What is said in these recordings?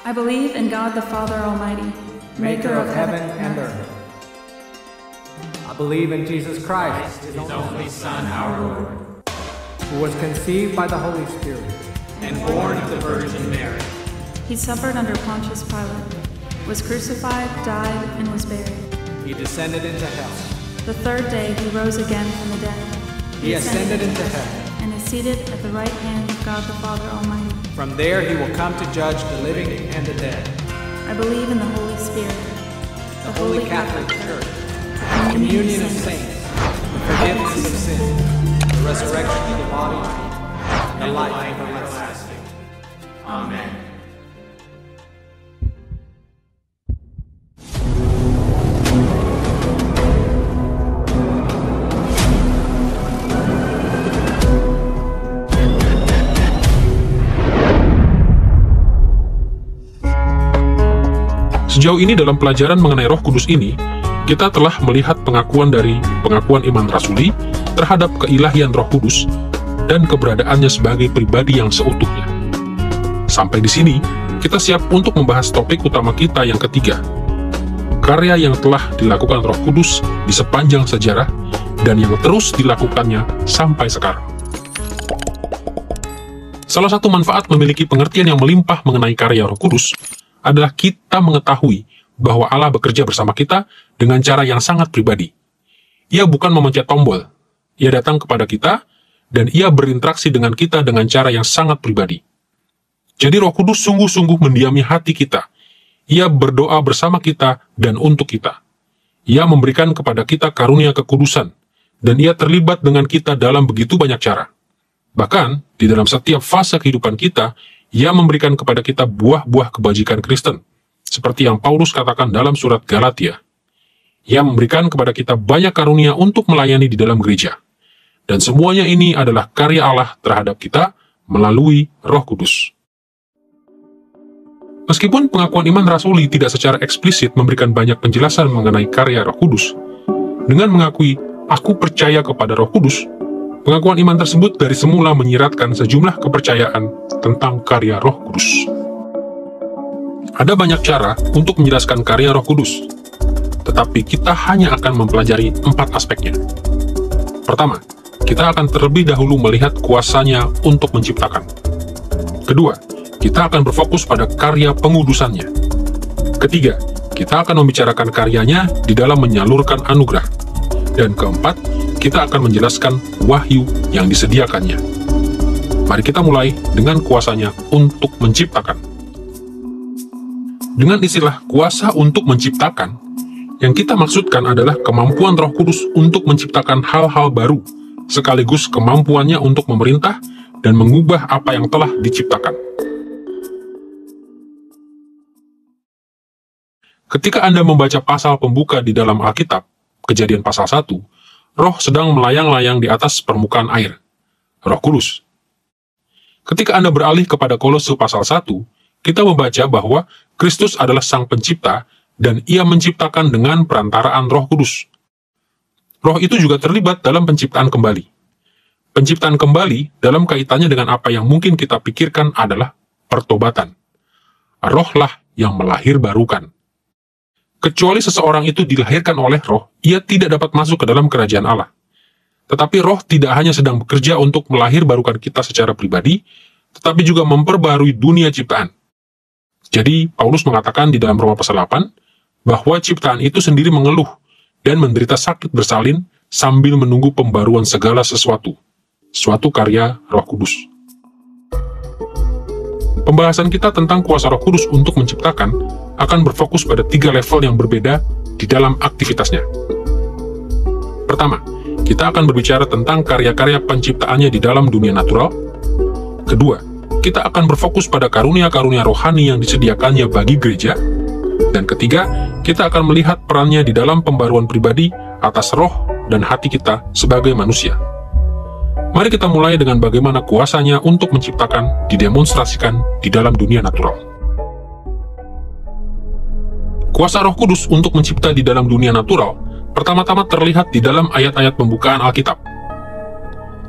I believe in God the Father Almighty, maker of heaven and earth. I believe in Jesus Christ, His only Son, our Lord, who was conceived by the Holy Spirit and born of the Virgin Mary. He suffered under Pontius Pilate, was crucified, died, and was buried. He descended into hell. The third day he rose again from the dead. He ascended into heaven and is seated at the right hand of God the Father Almighty. From there he will come to judge the living and the dead. I believe in the Holy Spirit, the Holy Catholic Church, the communion of saints, the forgiveness of sins, the resurrection of the body, and the life everlasting. Amen. Sejauh ini dalam pelajaran mengenai Roh Kudus ini, kita telah melihat pengakuan dari pengakuan iman rasuli terhadap keilahian Roh Kudus dan keberadaannya sebagai pribadi yang seutuhnya. Sampai di sini, kita siap untuk membahas topik utama kita yang ketiga, karya yang telah dilakukan Roh Kudus di sepanjang sejarah dan yang terus dilakukannya sampai sekarang. Salah satu manfaat memiliki pengertian yang melimpah mengenai karya Roh Kudus adalah kita mengetahui bahwa Allah bekerja bersama kita dengan cara yang sangat pribadi. Ia bukan memencet tombol, Ia datang kepada kita, dan Ia berinteraksi dengan kita dengan cara yang sangat pribadi. Jadi Roh Kudus sungguh-sungguh mendiami hati kita. Ia berdoa bersama kita dan untuk kita. Ia memberikan kepada kita karunia kekudusan, dan Ia terlibat dengan kita dalam begitu banyak cara. Bahkan, di dalam setiap fase kehidupan kita, Ia memberikan kepada kita buah-buah kebajikan Kristen, seperti yang Paulus katakan dalam surat Galatia. Ia memberikan kepada kita banyak karunia untuk melayani di dalam gereja. Dan semuanya ini adalah karya Allah terhadap kita melalui Roh Kudus. Meskipun pengakuan iman rasuli tidak secara eksplisit memberikan banyak penjelasan mengenai karya Roh Kudus, dengan mengakui, "Aku percaya kepada Roh Kudus," pengakuan iman tersebut dari semula menyiratkan sejumlah kepercayaan tentang karya Roh Kudus. Ada banyak cara untuk menjelaskan karya Roh Kudus, tetapi kita hanya akan mempelajari 4 aspeknya. Pertama, kita akan terlebih dahulu melihat kuasanya untuk menciptakan. Kedua, kita akan berfokus pada karya pengudusannya. Ketiga, kita akan membicarakan karyanya di dalam menyalurkan anugerah. Dan keempat, kita akan menjelaskan wahyu yang disediakannya. Mari kita mulai dengan kuasanya untuk menciptakan. Dengan istilah kuasa untuk menciptakan, yang kita maksudkan adalah kemampuan Roh Kudus untuk menciptakan hal-hal baru, sekaligus kemampuannya untuk memerintah dan mengubah apa yang telah diciptakan. Ketika Anda membaca pasal pembuka di dalam Alkitab, Kejadian pasal 1, Roh sedang melayang-layang di atas permukaan air, Roh Kudus. Ketika Anda beralih kepada Kolose pasal 1, kita membaca bahwa Kristus adalah Sang Pencipta dan Ia menciptakan dengan perantaraan Roh Kudus. Roh itu juga terlibat dalam penciptaan kembali. Penciptaan kembali dalam kaitannya dengan apa yang mungkin kita pikirkan adalah pertobatan. Rohlah yang melahirbarukan. Kecuali seseorang itu dilahirkan oleh Roh, ia tidak dapat masuk ke dalam kerajaan Allah. Tetapi Roh tidak hanya sedang bekerja untuk melahirbarukan kita secara pribadi, tetapi juga memperbarui dunia ciptaan. Jadi, Paulus mengatakan di dalam Roma pasal 8, bahwa ciptaan itu sendiri mengeluh dan menderita sakit bersalin sambil menunggu pembaruan segala sesuatu, suatu karya Roh Kudus. Pembahasan kita tentang kuasa Roh Kudus untuk menciptakan akan berfokus pada 3 level yang berbeda di dalam aktivitasnya. Pertama, kita akan berbicara tentang karya-karya penciptaannya di dalam dunia natural. Kedua, kita akan berfokus pada karunia-karunia rohani yang disediakannya bagi gereja. Dan ketiga, kita akan melihat perannya di dalam pembaruan pribadi atas roh dan hati kita sebagai manusia. Mari kita mulai dengan bagaimana kuasanya untuk menciptakan didemonstrasikan di dalam dunia natural. Kuasa Roh Kudus untuk mencipta di dalam dunia natural pertama-tama terlihat di dalam ayat-ayat pembukaan Alkitab.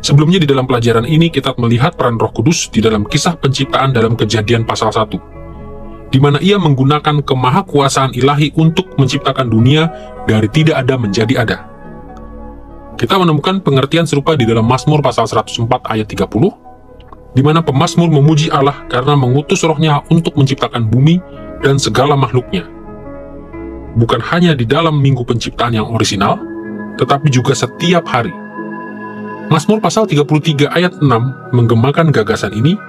Sebelumnya di dalam pelajaran ini kita melihat peran Roh Kudus di dalam kisah penciptaan dalam Kejadian pasal 1. di mana ia menggunakan kemahakuasaan ilahi untuk menciptakan dunia dari tidak ada menjadi ada. Kita menemukan pengertian serupa di dalam Mazmur pasal 104 ayat 30, di mana pemazmur memuji Allah karena mengutus rohnya untuk menciptakan bumi dan segala makhluknya. Bukan hanya di dalam minggu penciptaan yang orisinal, tetapi juga setiap hari. Mazmur pasal 33 ayat 6 menggemakan gagasan ini,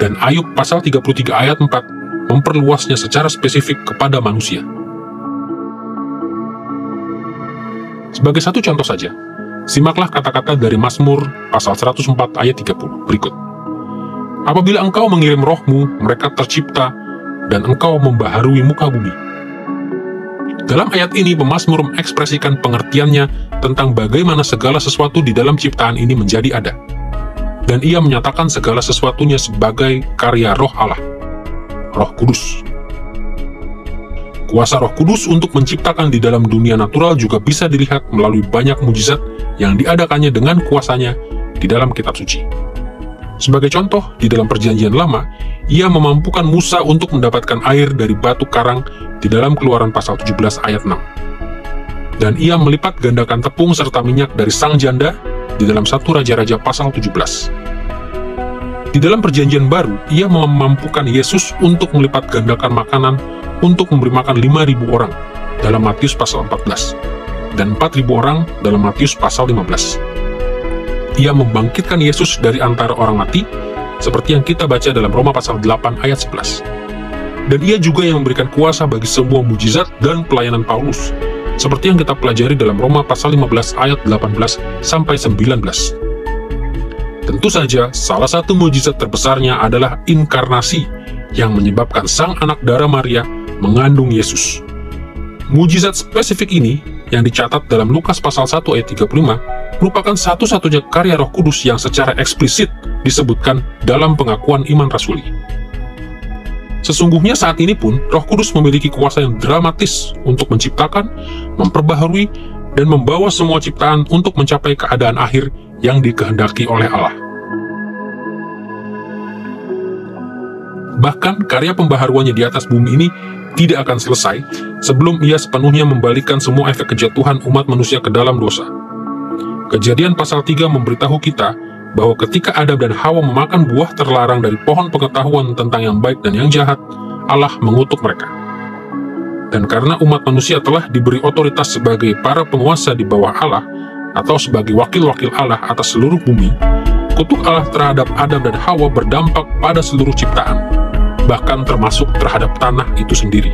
dan Ayub pasal 33 ayat 4 memperluasnya secara spesifik kepada manusia. Sebagai satu contoh saja, simaklah kata-kata dari Mazmur pasal 104 ayat 30 berikut. Apabila engkau mengirim rohmu, mereka tercipta, dan engkau membaharui muka bumi. Dalam ayat ini, pemazmur mengekspresikan pengertiannya tentang bagaimana segala sesuatu di dalam ciptaan ini menjadi ada. Dan ia menyatakan segala sesuatunya sebagai karya roh Allah, Roh Kudus. Kuasa Roh Kudus untuk menciptakan di dalam dunia natural juga bisa dilihat melalui banyak mujizat yang diadakannya dengan kuasanya di dalam kitab suci. Sebagai contoh, di dalam Perjanjian Lama, ia memampukan Musa untuk mendapatkan air dari batu karang di dalam Keluaran pasal 17 ayat 6. Dan ia melipat gandakan tepung serta minyak dari sang janda di dalam 1 Raja-Raja pasal 17. Di dalam Perjanjian Baru, ia memampukan Yesus untuk melipat gandakan makanan untuk memberi makan 5.000 orang dalam Matius pasal 14, dan 4.000 orang dalam Matius pasal 15. Ia membangkitkan Yesus dari antara orang mati, seperti yang kita baca dalam Roma pasal 8 ayat 11. Dan ia juga yang memberikan kuasa bagi semua mujizat dan pelayanan Paulus, seperti yang kita pelajari dalam Roma pasal 15 ayat 18 sampai 19. Tentu saja, salah satu mujizat terbesarnya adalah inkarnasi yang menyebabkan sang anak darah Maria mengandung Yesus. Mujizat spesifik ini yang dicatat dalam Lukas pasal 1 ayat 35 merupakan satu-satunya karya Roh Kudus yang secara eksplisit disebutkan dalam pengakuan iman rasuli. Sesungguhnya saat ini pun, Roh Kudus memiliki kuasa yang dramatis untuk menciptakan, memperbaharui, dan membawa semua ciptaan untuk mencapai keadaan akhir yang dikehendaki oleh Allah. Bahkan, karya pembaharuannya di atas bumi ini tidak akan selesai sebelum ia sepenuhnya membalikan semua efek kejatuhan umat manusia ke dalam dosa. Kejadian pasal 3 memberitahu kita bahwa ketika Adam dan Hawa memakan buah terlarang dari pohon pengetahuan tentang yang baik dan yang jahat, Allah mengutuk mereka. Dan karena umat manusia telah diberi otoritas sebagai para penguasa di bawah Allah, atau sebagai wakil-wakil Allah atas seluruh bumi, kutuk Allah terhadap Adam dan Hawa berdampak pada seluruh ciptaan, bahkan termasuk terhadap tanah itu sendiri.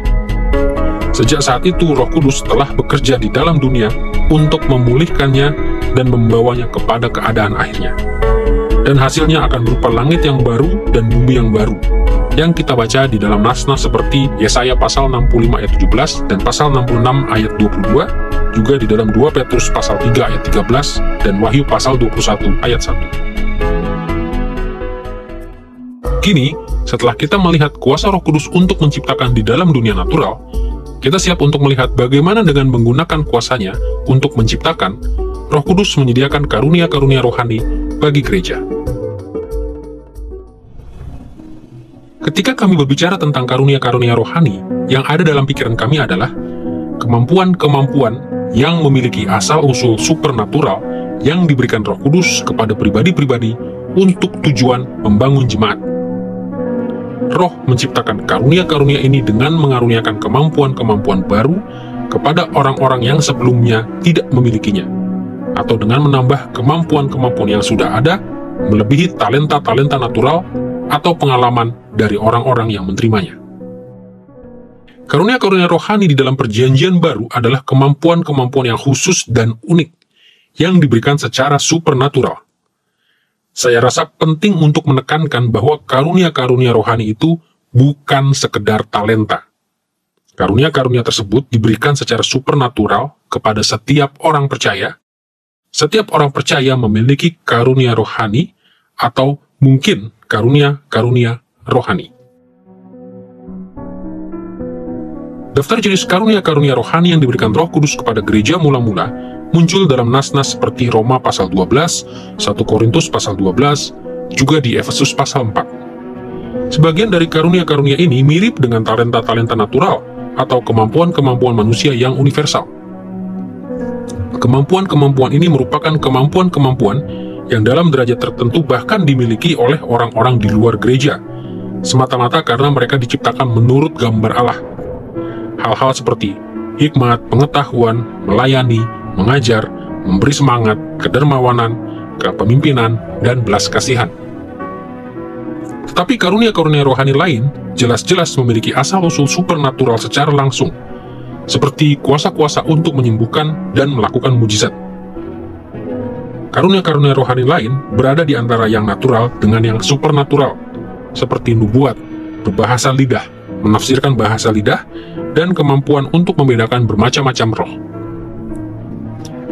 Sejak saat itu, Roh Kudus telah bekerja di dalam dunia untuk memulihkannya dan membawanya kepada keadaan akhirnya. Dan hasilnya akan berupa langit yang baru dan bumi yang baru, yang kita baca di dalam nas-nas seperti Yesaya pasal 65 ayat 17 dan pasal 66 ayat 22, juga di dalam 2 Petrus pasal 3 ayat 13 dan Wahyu pasal 21 ayat 1. Kini, setelah kita melihat kuasa Roh Kudus untuk menciptakan di dalam dunia natural, kita siap untuk melihat bagaimana dengan menggunakan kuasanya untuk menciptakan, Roh Kudus menyediakan karunia-karunia rohani bagi gereja. Ketika kami berbicara tentang karunia-karunia rohani, yang ada dalam pikiran kami adalah kemampuan-kemampuan yang memiliki asal-usul supernatural yang diberikan Roh Kudus kepada pribadi-pribadi untuk tujuan membangun jemaat. Roh menciptakan karunia-karunia ini dengan mengaruniakan kemampuan-kemampuan baru kepada orang-orang yang sebelumnya tidak memilikinya, atau dengan menambah kemampuan-kemampuan yang sudah ada, melebihi talenta-talenta natural atau pengalaman dari orang-orang yang menerimanya. Karunia-karunia rohani di dalam Perjanjian Baru adalah kemampuan-kemampuan yang khusus dan unik, yang diberikan secara supernatural. Saya rasa penting untuk menekankan bahwa karunia-karunia rohani itu bukan sekedar talenta. Karunia-karunia tersebut diberikan secara supernatural kepada setiap orang percaya. Setiap orang percaya memiliki karunia rohani atau mungkin karunia-karunia rohani. Daftar jenis karunia-karunia rohani yang diberikan Roh Kudus kepada gereja mula-mula muncul dalam nas-nas seperti Roma pasal 12, 1 Korintus pasal 12, juga di Efesus pasal 4. Sebagian dari karunia-karunia ini mirip dengan talenta-talenta natural atau kemampuan-kemampuan manusia yang universal. Kemampuan-kemampuan ini merupakan kemampuan-kemampuan yang dalam derajat tertentu bahkan dimiliki oleh orang-orang di luar gereja, semata-mata karena mereka diciptakan menurut gambar Allah. Hal-hal seperti hikmat, pengetahuan, melayani, mengajar, memberi semangat, kedermawanan, kepemimpinan, dan belas kasihan. Tetapi karunia-karunia rohani lain jelas-jelas memiliki asal-usul supernatural secara langsung, seperti kuasa-kuasa untuk menyembuhkan dan melakukan mujizat. Karunia-karunia rohani lain berada di antara yang natural dengan yang supernatural, seperti nubuat, berbahasa lidah, menafsirkan bahasa lidah, dan kemampuan untuk membedakan bermacam-macam roh.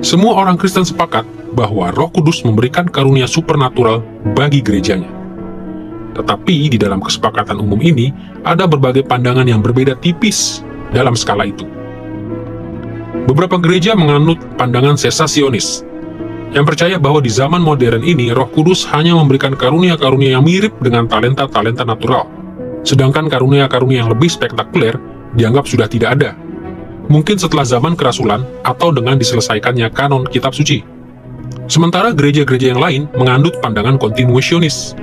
Semua orang Kristen sepakat bahwa Roh Kudus memberikan karunia supernatural bagi gerejanya. Tetapi di dalam kesepakatan umum ini, ada berbagai pandangan yang berbeda tipis dalam skala itu. Beberapa gereja menganut pandangan sesasionis, yang percaya bahwa di zaman modern ini Roh Kudus hanya memberikan karunia-karunia yang mirip dengan talenta-talenta natural, sedangkan karunia-karunia yang lebih spektakuler dianggap sudah tidak ada, mungkin setelah zaman kerasulan atau dengan diselesaikannya kanon kitab suci. Sementara gereja-gereja yang lain menganut pandangan kontinuasionis.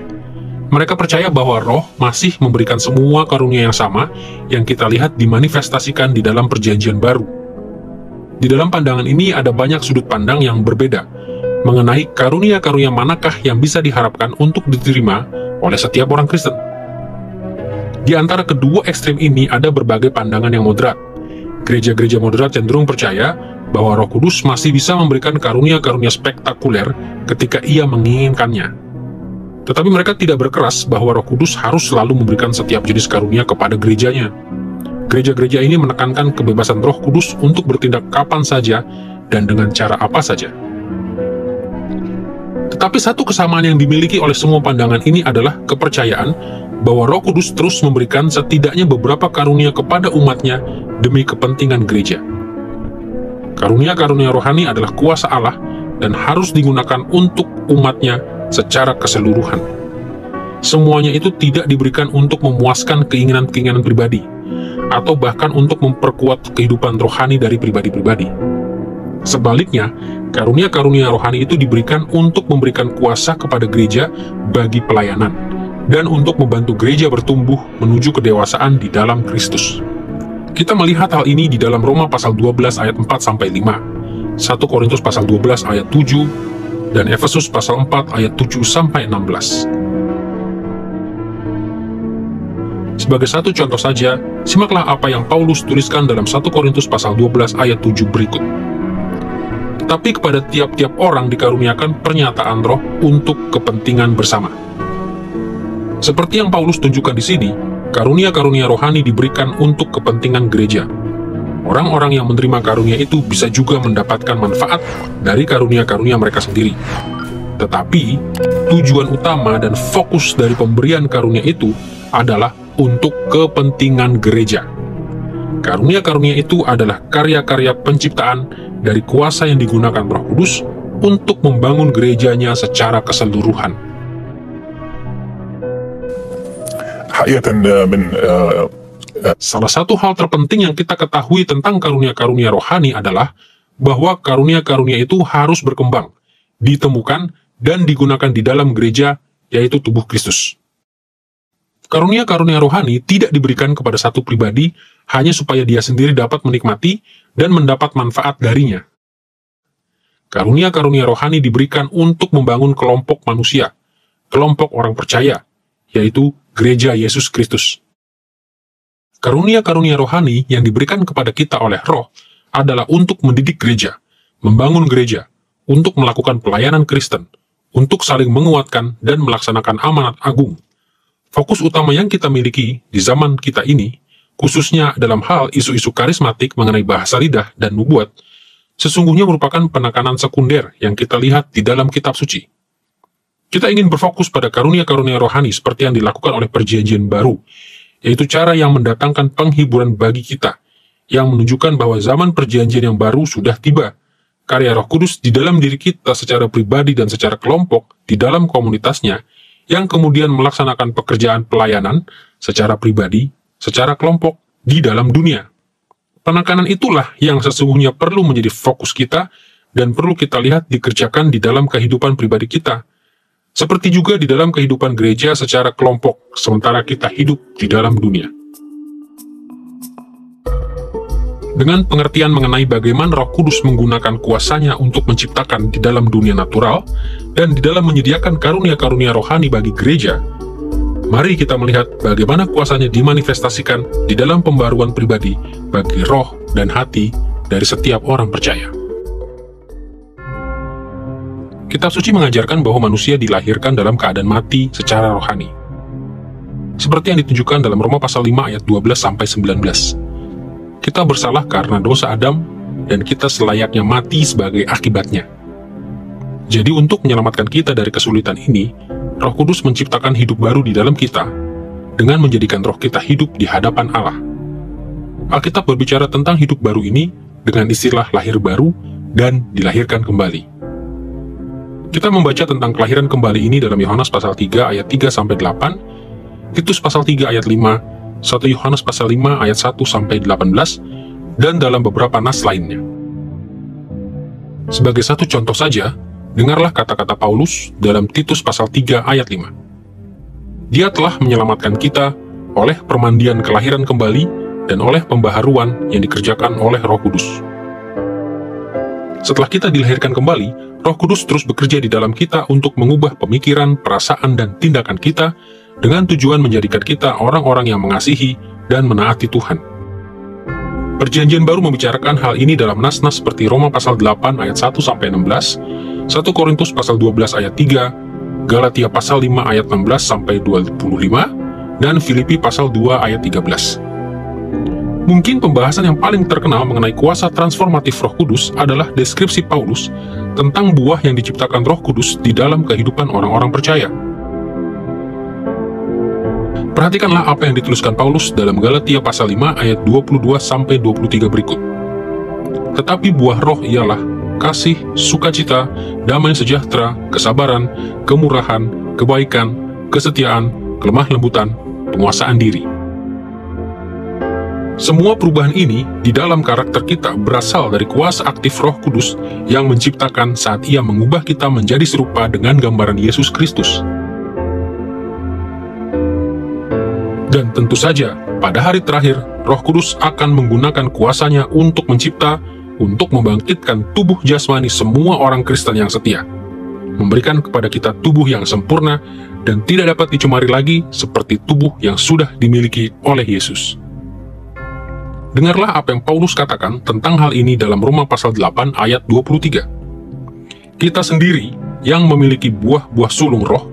Mereka percaya bahwa Roh masih memberikan semua karunia yang sama yang kita lihat dimanifestasikan di dalam Perjanjian Baru. Di dalam pandangan ini ada banyak sudut pandang yang berbeda mengenai karunia-karunia manakah yang bisa diharapkan untuk diterima oleh setiap orang Kristen. Di antara kedua ekstrem ini ada berbagai pandangan yang moderat. Gereja-gereja moderat cenderung percaya bahwa Roh Kudus masih bisa memberikan karunia-karunia spektakuler ketika Ia menginginkannya. Tetapi mereka tidak berkeras bahwa Roh Kudus harus selalu memberikan setiap jenis karunia kepada gerejanya. Gereja-gereja ini menekankan kebebasan Roh Kudus untuk bertindak kapan saja dan dengan cara apa saja. Tetapi satu kesamaan yang dimiliki oleh semua pandangan ini adalah kepercayaan bahwa Roh Kudus terus memberikan setidaknya beberapa karunia kepada umatnya demi kepentingan gereja. Karunia-karunia rohani adalah kuasa Allah dan harus digunakan untuk umatnya secara keseluruhan. Semuanya itu tidak diberikan untuk memuaskan keinginan-keinginan pribadi, atau bahkan untuk memperkuat kehidupan rohani dari pribadi-pribadi. Sebaliknya, karunia-karunia rohani itu diberikan untuk memberikan kuasa kepada gereja bagi pelayanan, dan untuk membantu gereja bertumbuh menuju kedewasaan di dalam Kristus. Kita melihat hal ini di dalam Roma pasal 12 ayat 4-5, 1 Korintus pasal 12 ayat 7, dan Efesus pasal 4 ayat 7-16. Sebagai satu contoh saja, simaklah apa yang Paulus tuliskan dalam 1 Korintus pasal 12 ayat 7 berikut. Tetapi kepada tiap-tiap orang dikaruniakan pernyataan Roh untuk kepentingan bersama. Seperti yang Paulus tunjukkan di sini, karunia-karunia rohani diberikan untuk kepentingan gereja. Orang-orang yang menerima karunia itu bisa juga mendapatkan manfaat dari karunia-karunia mereka sendiri. Tetapi, tujuan utama dan fokus dari pemberian karunia itu adalah untuk kepentingan gereja. Karunia-karunia itu adalah karya-karya penciptaan dari kuasa yang digunakan Roh Kudus untuk membangun gerejanya secara keseluruhan. Salah satu hal terpenting yang kita ketahui tentang karunia-karunia rohani adalah bahwa karunia-karunia itu harus berkembang, ditemukan, dan digunakan di dalam gereja, yaitu tubuh Kristus. Karunia-karunia rohani tidak diberikan kepada satu pribadi hanya supaya dia sendiri dapat menikmati dan mendapat manfaat darinya. Karunia-karunia rohani diberikan untuk membangun kelompok manusia, kelompok orang percaya, yaitu Gereja Yesus Kristus. Karunia-karunia rohani yang diberikan kepada kita oleh Roh adalah untuk mendidik gereja, membangun gereja, untuk melakukan pelayanan Kristen, untuk saling menguatkan dan melaksanakan amanat agung. Fokus utama yang kita miliki di zaman kita ini, khususnya dalam hal isu-isu karismatik mengenai bahasa lidah dan nubuat, sesungguhnya merupakan penekanan sekunder yang kita lihat di dalam kitab suci. Kita ingin berfokus pada karunia-karunia rohani seperti yang dilakukan oleh Perjanjian Baru, yaitu cara yang mendatangkan penghiburan bagi kita, yang menunjukkan bahwa zaman Perjanjian yang baru sudah tiba. Karya Roh Kudus di dalam diri kita secara pribadi dan secara kelompok di dalam komunitasnya, yang kemudian melaksanakan pekerjaan pelayanan secara pribadi, secara kelompok, di dalam dunia. Penekanan itulah yang sesungguhnya perlu menjadi fokus kita dan perlu kita lihat dikerjakan di dalam kehidupan pribadi kita. Seperti juga di dalam kehidupan gereja secara kelompok, sementara kita hidup di dalam dunia. Dengan pengertian mengenai bagaimana Roh Kudus menggunakan kuasanya untuk menciptakan di dalam dunia natural dan di dalam menyediakan karunia-karunia rohani bagi gereja, mari kita melihat bagaimana kuasanya dimanifestasikan di dalam pembaruan pribadi bagi roh dan hati dari setiap orang percaya. Kitab suci mengajarkan bahwa manusia dilahirkan dalam keadaan mati secara rohani. Seperti yang ditunjukkan dalam Roma pasal 5 ayat 12-19. Kita bersalah karena dosa Adam, dan kita selayaknya mati sebagai akibatnya. Jadi untuk menyelamatkan kita dari kesulitan ini, Roh Kudus menciptakan hidup baru di dalam kita, dengan menjadikan roh kita hidup di hadapan Allah. Alkitab berbicara tentang hidup baru ini dengan istilah lahir baru dan dilahirkan kembali. Kita membaca tentang kelahiran kembali ini dalam Yohanes pasal 3 ayat 3-8, Titus pasal 3 ayat 5, 1 Yohanes pasal 5 ayat 1-18, dan dalam beberapa nas lainnya. Sebagai satu contoh saja, dengarlah kata-kata Paulus dalam Titus pasal 3 ayat 5. Dia telah menyelamatkan kita oleh permandian kelahiran kembali dan oleh pembaharuan yang dikerjakan oleh Roh Kudus. Setelah kita dilahirkan kembali, Roh Kudus terus bekerja di dalam kita untuk mengubah pemikiran, perasaan, dan tindakan kita dengan tujuan menjadikan kita orang-orang yang mengasihi dan menaati Tuhan. Perjanjian Baru membicarakan hal ini dalam nas-nas seperti Roma pasal 8 ayat 1-16, 1 Korintus pasal 12 ayat 3, Galatia pasal 5 ayat 16-25, dan Filipi pasal 2 ayat 13. Mungkin pembahasan yang paling terkenal mengenai kuasa transformatif Roh Kudus adalah deskripsi Paulus tentang buah yang diciptakan Roh Kudus di dalam kehidupan orang-orang percaya. Perhatikanlah apa yang dituliskan Paulus dalam Galatia pasal 5 ayat 22-23 berikut. Tetapi buah roh ialah kasih, sukacita, damai sejahtera, kesabaran, kemurahan, kebaikan, kesetiaan, kelemah lembutan, penguasaan diri. Semua perubahan ini di dalam karakter kita berasal dari kuasa aktif Roh Kudus yang menciptakan saat Ia mengubah kita menjadi serupa dengan gambaran Yesus Kristus. Dan tentu saja, pada hari terakhir, Roh Kudus akan menggunakan kuasanya untuk mencipta, untuk membangkitkan tubuh jasmani semua orang Kristen yang setia, memberikan kepada kita tubuh yang sempurna dan tidak dapat dicemari lagi seperti tubuh yang sudah dimiliki oleh Yesus. Dengarlah apa yang Paulus katakan tentang hal ini dalam Roma pasal 8 ayat 23. Kita sendiri yang memiliki buah-buah sulung roh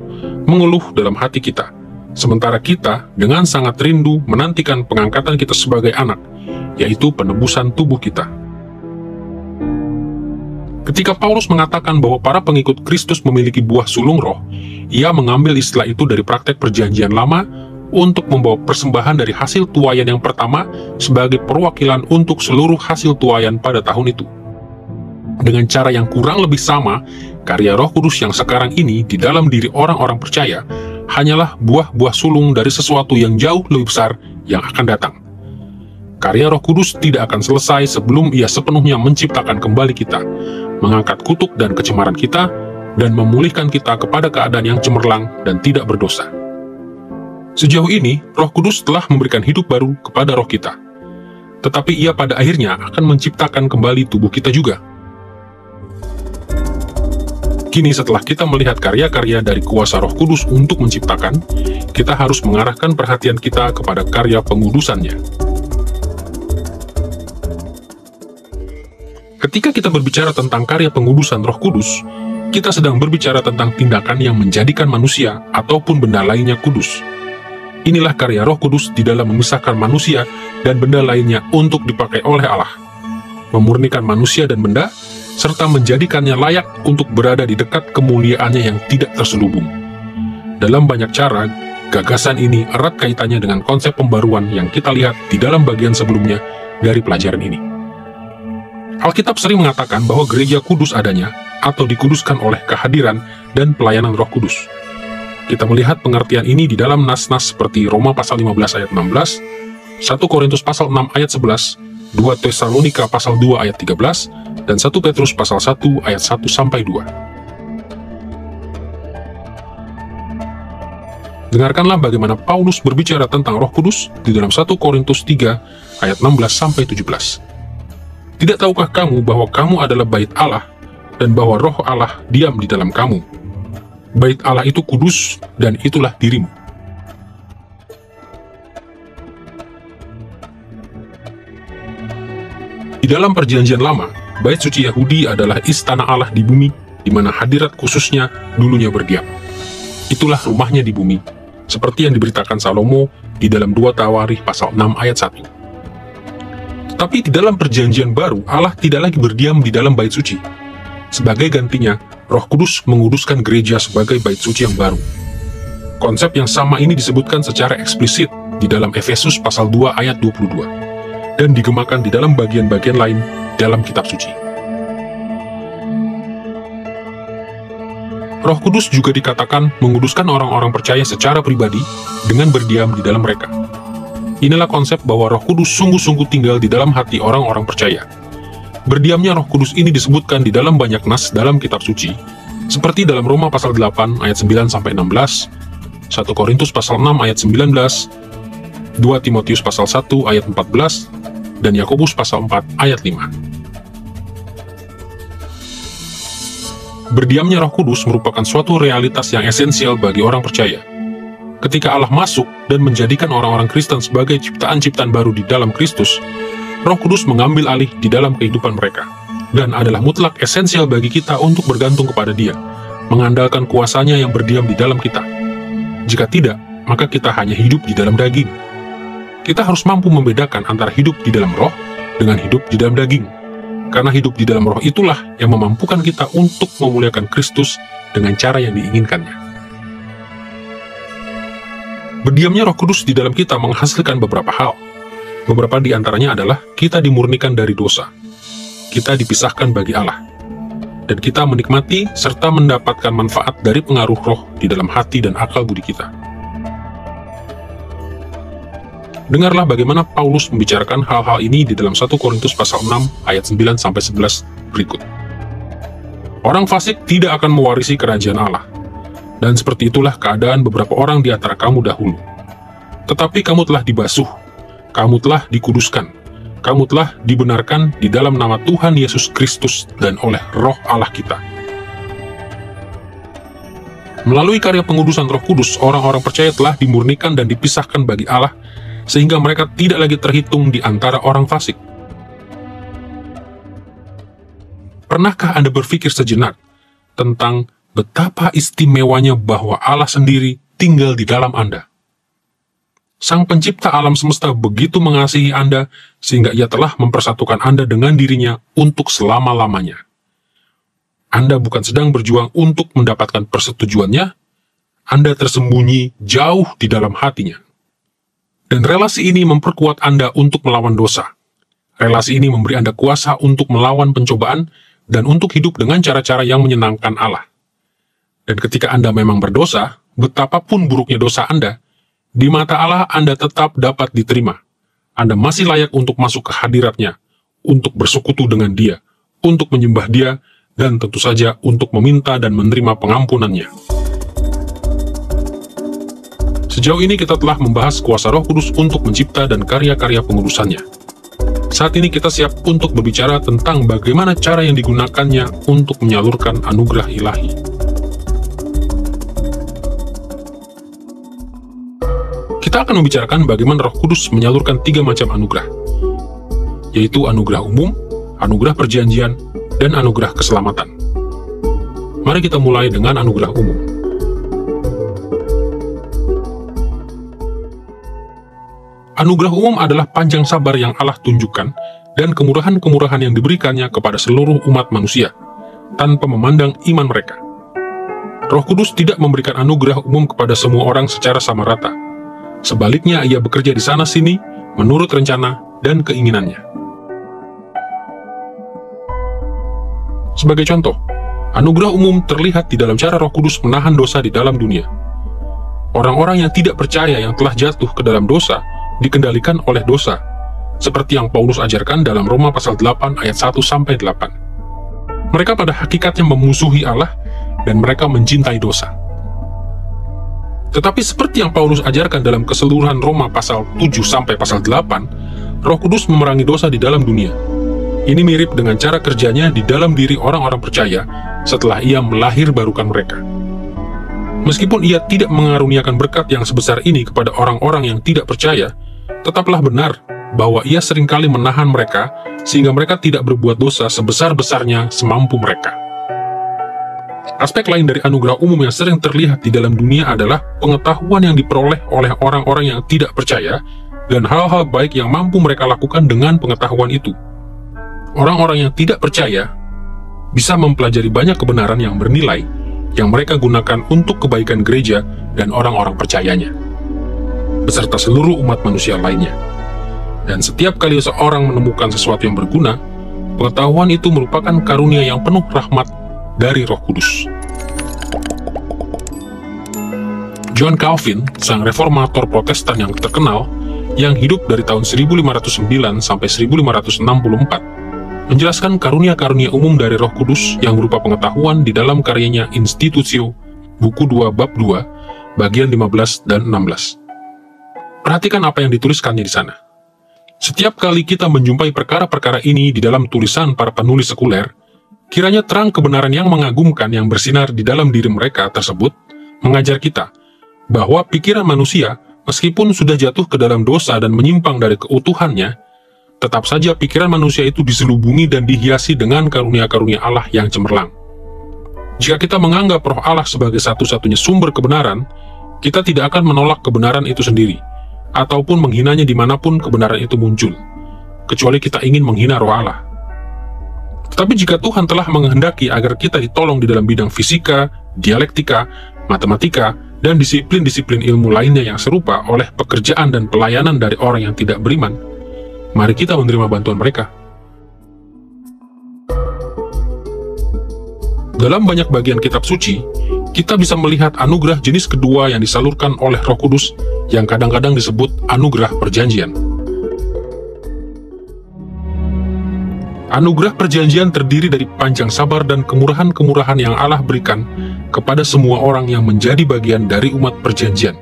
mengeluh dalam hati kita, sementara kita dengan sangat rindu menantikan pengangkatan kita sebagai anak, yaitu penebusan tubuh kita. Ketika Paulus mengatakan bahwa para pengikut Kristus memiliki buah sulung roh, ia mengambil istilah itu dari praktek perjanjian lama untuk membawa persembahan dari hasil tuaian yang pertama sebagai perwakilan untuk seluruh hasil tuaian pada tahun itu. Dengan cara yang kurang lebih sama, karya Roh Kudus yang sekarang ini di dalam diri orang-orang percaya hanyalah buah-buah sulung dari sesuatu yang jauh lebih besar yang akan datang. Karya Roh Kudus tidak akan selesai sebelum Ia sepenuhnya menciptakan kembali kita, mengangkat kutuk dan kecemaran kita, dan memulihkan kita kepada keadaan yang cemerlang dan tidak berdosa. Sejauh ini, Roh Kudus telah memberikan hidup baru kepada roh kita. Tetapi Ia pada akhirnya akan menciptakan kembali tubuh kita juga. Kini setelah kita melihat karya-karya dari kuasa Roh Kudus untuk menciptakan, kita harus mengarahkan perhatian kita kepada karya pengudusannya. Ketika kita berbicara tentang karya pengudusan Roh Kudus, kita sedang berbicara tentang tindakan yang menjadikan manusia ataupun benda lainnya kudus. Inilah karya Roh Kudus di dalam memisahkan manusia dan benda lainnya untuk dipakai oleh Allah, memurnikan manusia dan benda, serta menjadikannya layak untuk berada di dekat kemuliaannya yang tidak terselubung. Dalam banyak cara, gagasan ini erat kaitannya dengan konsep pembaruan yang kita lihat di dalam bagian sebelumnya dari pelajaran ini. Alkitab sering mengatakan bahwa gereja kudus adanya, atau dikuduskan oleh kehadiran dan pelayanan Roh Kudus. Kita melihat pengertian ini di dalam nas-nas seperti Roma pasal 15 ayat 16, 1 Korintus pasal 6 ayat 11, 2 Tesalonika pasal 2 ayat 13, dan 1 Petrus pasal 1 ayat 1 sampai 2. Dengarkanlah bagaimana Paulus berbicara tentang Roh Kudus di dalam 1 Korintus 3 ayat 16 sampai 17. Tidak tahukah kamu bahwa kamu adalah bait Allah dan bahwa Roh Allah diam di dalam kamu? Bait Allah itu kudus, dan itulah dirimu. Di dalam perjanjian lama, bait suci Yahudi adalah istana Allah di bumi, di mana hadirat khususnya dulunya berdiam. Itulah rumahnya di bumi, seperti yang diberitakan Salomo di dalam 2 Tawarikh pasal 6 ayat 1. Tetapi di dalam perjanjian baru, Allah tidak lagi berdiam di dalam bait suci. Sebagai gantinya, Roh Kudus menguduskan gereja sebagai bait suci yang baru. Konsep yang sama ini disebutkan secara eksplisit di dalam Efesus pasal 2 ayat 22, dan digemakan di dalam bagian-bagian lain dalam kitab suci. Roh Kudus juga dikatakan menguduskan orang-orang percaya secara pribadi dengan berdiam di dalam mereka. Inilah konsep bahwa Roh Kudus sungguh-sungguh tinggal di dalam hati orang-orang percaya. Berdiamnya Roh Kudus ini disebutkan di dalam banyak nas dalam kitab suci, seperti dalam Roma pasal 8 ayat 9 sampai 16, 1 Korintus pasal 6 ayat 19, 2 Timotius pasal 1 ayat 14, dan Yakobus pasal 4 ayat 5. Berdiamnya Roh Kudus merupakan suatu realitas yang esensial bagi orang percaya. Ketika Allah masuk dan menjadikan orang-orang Kristen sebagai ciptaan-ciptaan baru di dalam Kristus, Roh Kudus mengambil alih di dalam kehidupan mereka, dan adalah mutlak esensial bagi kita untuk bergantung kepada Dia, mengandalkan kuasanya yang berdiam di dalam kita. Jika tidak, maka kita hanya hidup di dalam daging. Kita harus mampu membedakan antara hidup di dalam roh dengan hidup di dalam daging, karena hidup di dalam roh itulah yang memampukan kita untuk memuliakan Kristus dengan cara yang diinginkannya. Berdiamnya Roh Kudus di dalam kita menghasilkan beberapa hal. Beberapa di antaranya adalah kita dimurnikan dari dosa, kita dipisahkan bagi Allah, dan kita menikmati serta mendapatkan manfaat dari pengaruh roh di dalam hati dan akal budi kita. Dengarlah bagaimana Paulus membicarakan hal-hal ini di dalam 1 Korintus pasal 6 ayat 9 sampai 11 berikut. Orang fasik tidak akan mewarisi kerajaan Allah, dan seperti itulah keadaan beberapa orang di antara kamu dahulu. Tetapi kamu telah dibasuh, kamu telah dikuduskan, kamu telah dibenarkan di dalam nama Tuhan Yesus Kristus dan oleh Roh Allah kita. Melalui karya pengudusan Roh Kudus, orang-orang percaya telah dimurnikan dan dipisahkan bagi Allah, sehingga mereka tidak lagi terhitung di antara orang fasik. Pernahkah Anda berpikir sejenak tentang betapa istimewanya bahwa Allah sendiri tinggal di dalam Anda? Sang pencipta alam semesta begitu mengasihi Anda, sehingga Ia telah mempersatukan Anda dengan dirinya untuk selama-lamanya. Anda bukan sedang berjuang untuk mendapatkan persetujuannya, Anda tersembunyi jauh di dalam hatinya. Dan relasi ini memperkuat Anda untuk melawan dosa. Relasi ini memberi Anda kuasa untuk melawan pencobaan, dan untuk hidup dengan cara-cara yang menyenangkan Allah. Dan ketika Anda memang berdosa, betapapun buruknya dosa Anda, di mata Allah Anda tetap dapat diterima. Anda masih layak untuk masuk ke hadirat-Nya, untuk bersekutu dengan Dia, untuk menyembah Dia, dan tentu saja untuk meminta dan menerima pengampunan-Nya. Sejauh ini kita telah membahas kuasa Roh Kudus untuk mencipta dan karya-karya pengudusannya. Saat ini kita siap untuk berbicara tentang bagaimana cara yang digunakannya untuk menyalurkan anugerah ilahi. Kita akan membicarakan bagaimana Roh Kudus menyalurkan 3 macam anugerah, yaitu anugerah umum, anugerah perjanjian, dan anugerah keselamatan. Mari kita mulai dengan anugerah umum. Anugerah umum adalah panjang sabar yang Allah tunjukkan dan kemurahan-kemurahan yang diberikannya kepada seluruh umat manusia, tanpa memandang iman mereka. Roh Kudus tidak memberikan anugerah umum kepada semua orang secara sama rata. Sebaliknya, Ia bekerja di sana-sini menurut rencana dan keinginannya. Sebagai contoh, anugerah umum terlihat di dalam cara Roh Kudus menahan dosa di dalam dunia. orang-orang yang tidak percaya yang telah jatuh ke dalam dosa dikendalikan oleh dosa, seperti yang Paulus ajarkan dalam Roma pasal 8 ayat 1-8. Mereka pada hakikatnya memusuhi Allah dan mereka mencintai dosa. Tetapi seperti yang Paulus ajarkan dalam keseluruhan Roma pasal 7 sampai pasal 8, Roh Kudus memerangi dosa di dalam dunia. Ini mirip dengan cara kerjanya di dalam diri orang-orang percaya setelah ia melahirbarukan mereka. Meskipun ia tidak mengaruniakan berkat yang sebesar ini kepada orang-orang yang tidak percaya, tetaplah benar bahwa ia seringkali menahan mereka sehingga mereka tidak berbuat dosa sebesar-besarnya semampu mereka. Aspek lain dari anugerah umum yang sering terlihat di dalam dunia adalah pengetahuan yang diperoleh oleh orang-orang yang tidak percaya dan hal-hal baik yang mampu mereka lakukan dengan pengetahuan itu. Orang-orang yang tidak percaya bisa mempelajari banyak kebenaran yang bernilai yang mereka gunakan untuk kebaikan gereja dan orang-orang percayanya, beserta seluruh umat manusia lainnya. Dan setiap kali seorang menemukan sesuatu yang berguna, pengetahuan itu merupakan karunia yang penuh rahmat dari Roh Kudus. John Calvin, sang reformator Protestan yang terkenal, yang hidup dari tahun 1509 sampai 1564, menjelaskan karunia-karunia umum dari Roh Kudus yang berupa pengetahuan di dalam karyanya Institutio, buku 2 bab 2, bagian 15 dan 16. Perhatikan apa yang dituliskannya di sana. Setiap kali kita menjumpai perkara-perkara ini di dalam tulisan para penulis sekuler, kiranya terang kebenaran yang mengagumkan yang bersinar di dalam diri mereka tersebut mengajar kita bahwa pikiran manusia, meskipun sudah jatuh ke dalam dosa dan menyimpang dari keutuhannya, tetap saja pikiran manusia itu diselubungi dan dihiasi dengan karunia-karunia Allah yang cemerlang. Jika kita menganggap Roh Allah sebagai satu-satunya sumber kebenaran, kita tidak akan menolak kebenaran itu sendiri, ataupun menghinanya dimanapun kebenaran itu muncul, kecuali kita ingin menghina Roh Allah. Tetapi jika Tuhan telah menghendaki agar kita ditolong di dalam bidang fisika, dialektika, matematika, dan disiplin-disiplin ilmu lainnya yang serupa oleh pekerjaan dan pelayanan dari orang yang tidak beriman, mari kita menerima bantuan mereka. Dalam banyak bagian kitab suci, kita bisa melihat anugerah jenis kedua yang disalurkan oleh Roh Kudus yang kadang-kadang disebut anugerah perjanjian. Anugerah perjanjian terdiri dari panjang sabar dan kemurahan-kemurahan yang Allah berikan kepada semua orang yang menjadi bagian dari umat perjanjian,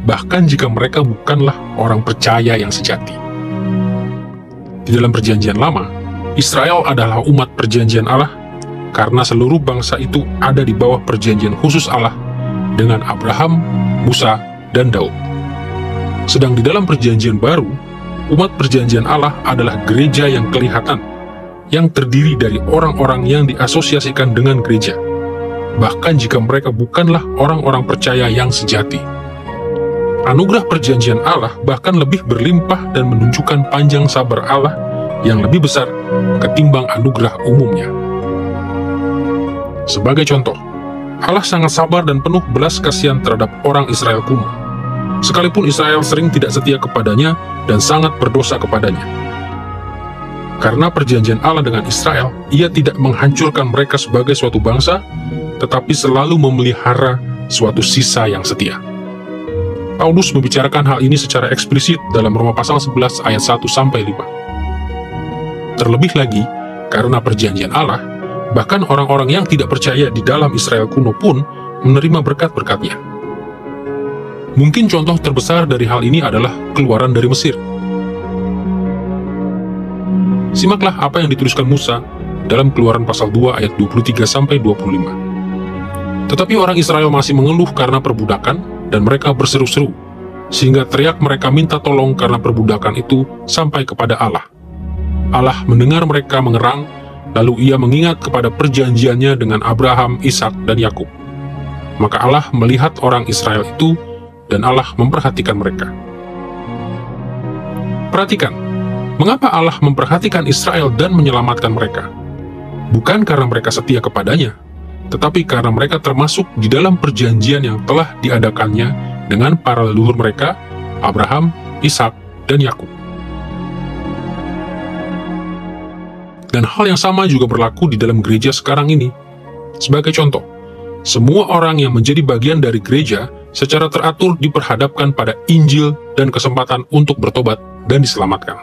bahkan jika mereka bukanlah orang percaya yang sejati. Di dalam perjanjian lama, Israel adalah umat perjanjian Allah karena seluruh bangsa itu ada di bawah perjanjian khusus Allah dengan Abraham, Musa, dan Daud. Sedang di dalam perjanjian baru, umat perjanjian Allah adalah gereja yang kelihatan, yang terdiri dari orang-orang yang diasosiasikan dengan gereja, bahkan jika mereka bukanlah orang-orang percaya yang sejati. Anugerah perjanjian Allah bahkan lebih berlimpah dan menunjukkan panjang sabar Allah yang lebih besar ketimbang anugerah umumnya. Sebagai contoh, Allah sangat sabar dan penuh belas kasihan terhadap orang Israel kuno, sekalipun Israel sering tidak setia kepadanya dan sangat berdosa kepadanya. Karena perjanjian Allah dengan Israel, ia tidak menghancurkan mereka sebagai suatu bangsa, tetapi selalu memelihara suatu sisa yang setia. Paulus membicarakan hal ini secara eksplisit dalam Roma pasal 11 ayat 1-5. Terlebih lagi, karena perjanjian Allah, bahkan orang-orang yang tidak percaya di dalam Israel kuno pun menerima berkat-berkatnya. Mungkin contoh terbesar dari hal ini adalah keluaran dari Mesir. Simaklah apa yang dituliskan Musa dalam Keluaran pasal 2 ayat 23-25. Tetapi orang Israel masih mengeluh karena perbudakan, dan mereka berseru-seru, sehingga teriak mereka minta tolong karena perbudakan itu sampai kepada Allah. Allah mendengar mereka mengerang, lalu ia mengingat kepada perjanjiannya dengan Abraham, Ishak, dan Yakub. Maka Allah melihat orang Israel itu, dan Allah memperhatikan mereka. Perhatikan, mengapa Allah memperhatikan Israel dan menyelamatkan mereka? Bukan karena mereka setia kepadanya, tetapi karena mereka termasuk di dalam perjanjian yang telah diadakannya dengan para leluhur mereka, Abraham, Ishak, dan Yakub. Dan hal yang sama juga berlaku di dalam gereja sekarang ini. Sebagai contoh, semua orang yang menjadi bagian dari gereja secara teratur diperhadapkan pada Injil dan kesempatan untuk bertobat dan diselamatkan.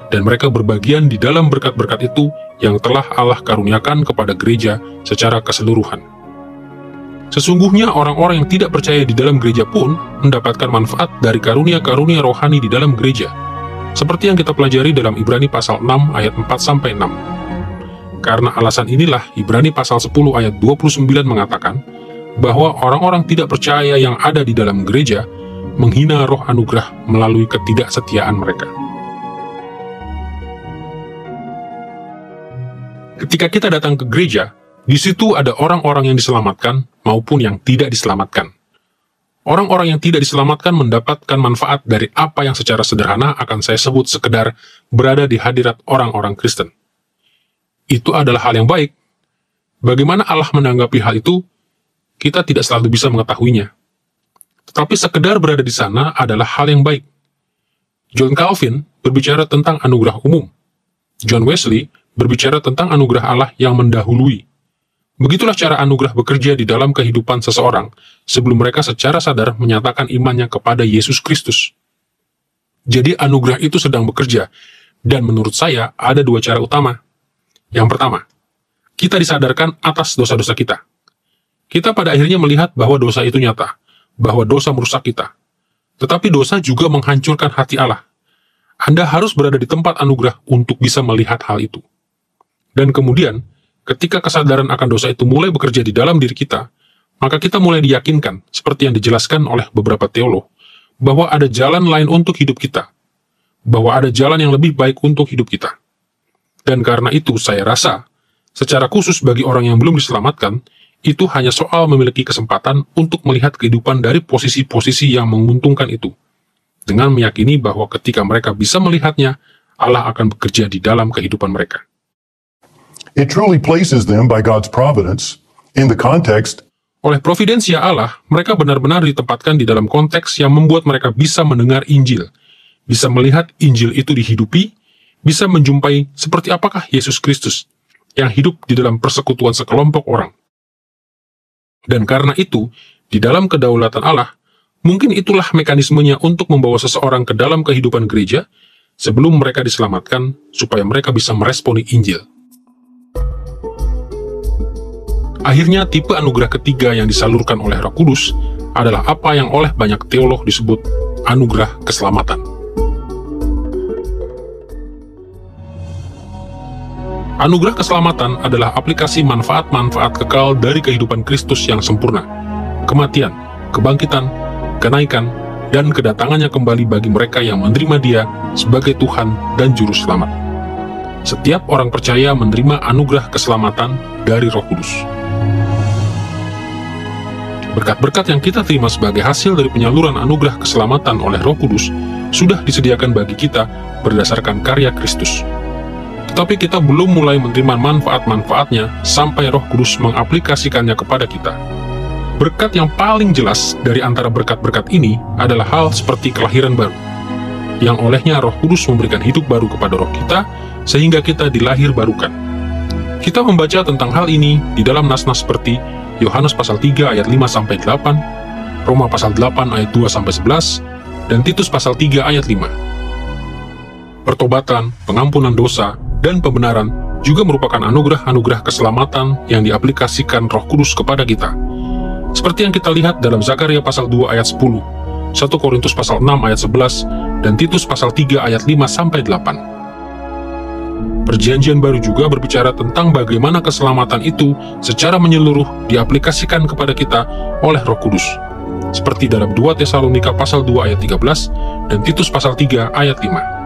Dan mereka berbagian di dalam berkat-berkat itu yang telah Allah karuniakan kepada gereja secara keseluruhan. Sesungguhnya orang-orang yang tidak percaya di dalam gereja pun mendapatkan manfaat dari karunia-karunia rohani di dalam gereja, seperti yang kita pelajari dalam Ibrani pasal 6 ayat 4-6. Karena alasan inilah Ibrani pasal 10 ayat 29 mengatakan bahwa orang-orang tidak percaya yang ada di dalam gereja menghina roh anugerah melalui ketidaksetiaan mereka. Ketika kita datang ke gereja, di situ ada orang-orang yang diselamatkan maupun yang tidak diselamatkan. Orang-orang yang tidak diselamatkan mendapatkan manfaat dari apa yang secara sederhana akan saya sebut sekedar berada di hadirat orang-orang Kristen. Itu adalah hal yang baik. Bagaimana Allah menanggapi hal itu, kita tidak selalu bisa mengetahuinya. Tetapi sekedar berada di sana adalah hal yang baik. John Calvin berbicara tentang anugerah umum. John Wesley berbicara tentang anugerah Allah yang mendahului. Begitulah cara anugerah bekerja di dalam kehidupan seseorang sebelum mereka secara sadar menyatakan imannya kepada Yesus Kristus. Jadi anugerah itu sedang bekerja, dan menurut saya ada dua cara utama. Yang pertama, kita disadarkan atas dosa-dosa kita. Kita pada akhirnya melihat bahwa dosa itu nyata, bahwa dosa merusak kita. Tetapi dosa juga menghancurkan hati Allah. Anda harus berada di tempat anugerah untuk bisa melihat hal itu. Dan kemudian, ketika kesadaran akan dosa itu mulai bekerja di dalam diri kita, maka kita mulai diyakinkan, seperti yang dijelaskan oleh beberapa teolog, bahwa ada jalan lain untuk hidup kita, bahwa ada jalan yang lebih baik untuk hidup kita. Dan karena itu, saya rasa, secara khusus bagi orang yang belum diselamatkan, itu hanya soal memiliki kesempatan untuk melihat kehidupan dari posisi-posisi yang menguntungkan itu, dengan meyakini bahwa ketika mereka bisa melihatnya, Allah akan bekerja di dalam kehidupan mereka. It truly places them by God's providence in the context. Oleh providensia Allah, mereka benar-benar ditempatkan di dalam konteks yang membuat mereka bisa mendengar Injil, bisa melihat Injil itu dihidupi, bisa menjumpai seperti apakah Yesus Kristus yang hidup di dalam persekutuan sekelompok orang. Dan karena itu, di dalam kedaulatan Allah, mungkin itulah mekanismenya untuk membawa seseorang ke dalam kehidupan gereja sebelum mereka diselamatkan, supaya mereka bisa meresponi Injil. Akhirnya, tipe anugerah ketiga yang disalurkan oleh Roh Kudus adalah apa yang oleh banyak teolog disebut anugerah keselamatan. Anugerah keselamatan adalah aplikasi manfaat-manfaat kekal dari kehidupan Kristus yang sempurna, kematian, kebangkitan, kenaikan, dan kedatangannya kembali bagi mereka yang menerima Dia sebagai Tuhan dan Juru Selamat. Setiap orang percaya menerima anugerah keselamatan dari Roh Kudus. Berkat-berkat yang kita terima sebagai hasil dari penyaluran anugerah keselamatan oleh Roh Kudus sudah disediakan bagi kita berdasarkan karya Kristus. Tetapi kita belum mulai menerima manfaat-manfaatnya sampai Roh Kudus mengaplikasikannya kepada kita. Berkat yang paling jelas dari antara berkat-berkat ini adalah hal seperti kelahiran baru, yang olehnya Roh Kudus memberikan hidup baru kepada roh kita, sehingga kita dilahir barukan. Kita membaca tentang hal ini di dalam nas-nas seperti Yohanes pasal 3 ayat 5-8, Roma pasal 8 ayat 2-11, dan Titus pasal 3 ayat 5. Pertobatan, pengampunan dosa, dan pembenaran juga merupakan anugerah-anugerah keselamatan yang diaplikasikan Roh Kudus kepada kita. Seperti yang kita lihat dalam Zakaria pasal 2 ayat 10, 1 Korintus pasal 6 ayat 11, dan Titus pasal 3 ayat 5-8. Perjanjian Baru juga berbicara tentang bagaimana keselamatan itu secara menyeluruh diaplikasikan kepada kita oleh Roh Kudus, seperti dalam 2 Tesalonika pasal 2 ayat 13 dan Titus pasal 3 ayat 5.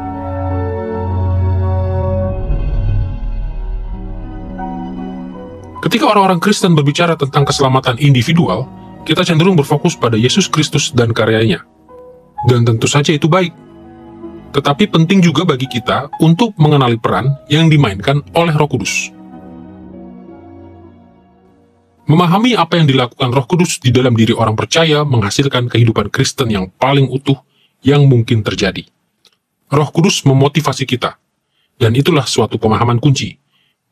Ketika orang-orang Kristen berbicara tentang keselamatan individual, kita cenderung berfokus pada Yesus Kristus dan karyanya. Dan tentu saja itu baik. Tetapi penting juga bagi kita untuk mengenali peran yang dimainkan oleh Roh Kudus. Memahami apa yang dilakukan Roh Kudus di dalam diri orang percaya menghasilkan kehidupan Kristen yang paling utuh yang mungkin terjadi. Roh Kudus memotivasi kita, dan itulah suatu pemahaman kunci,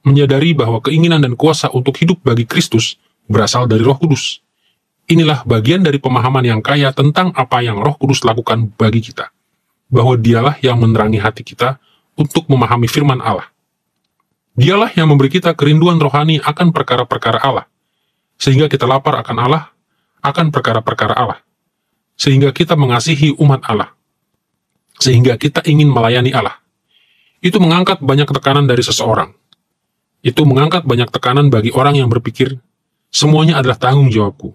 menyadari bahwa keinginan dan kuasa untuk hidup bagi Kristus berasal dari Roh Kudus. inilah bagian dari pemahaman yang kaya tentang apa yang Roh Kudus lakukan bagi kita, bahwa dialah yang menerangi hati kita untuk memahami firman Allah. Dialah yang memberi kita kerinduan rohani akan perkara-perkara Allah, sehingga kita lapar akan Allah, akan perkara-perkara Allah, sehingga kita mengasihi umat Allah, sehingga kita ingin melayani Allah. Itu mengangkat banyak tekanan dari seseorang. Itu mengangkat banyak tekanan bagi orang yang berpikir, semuanya adalah tanggung jawabku.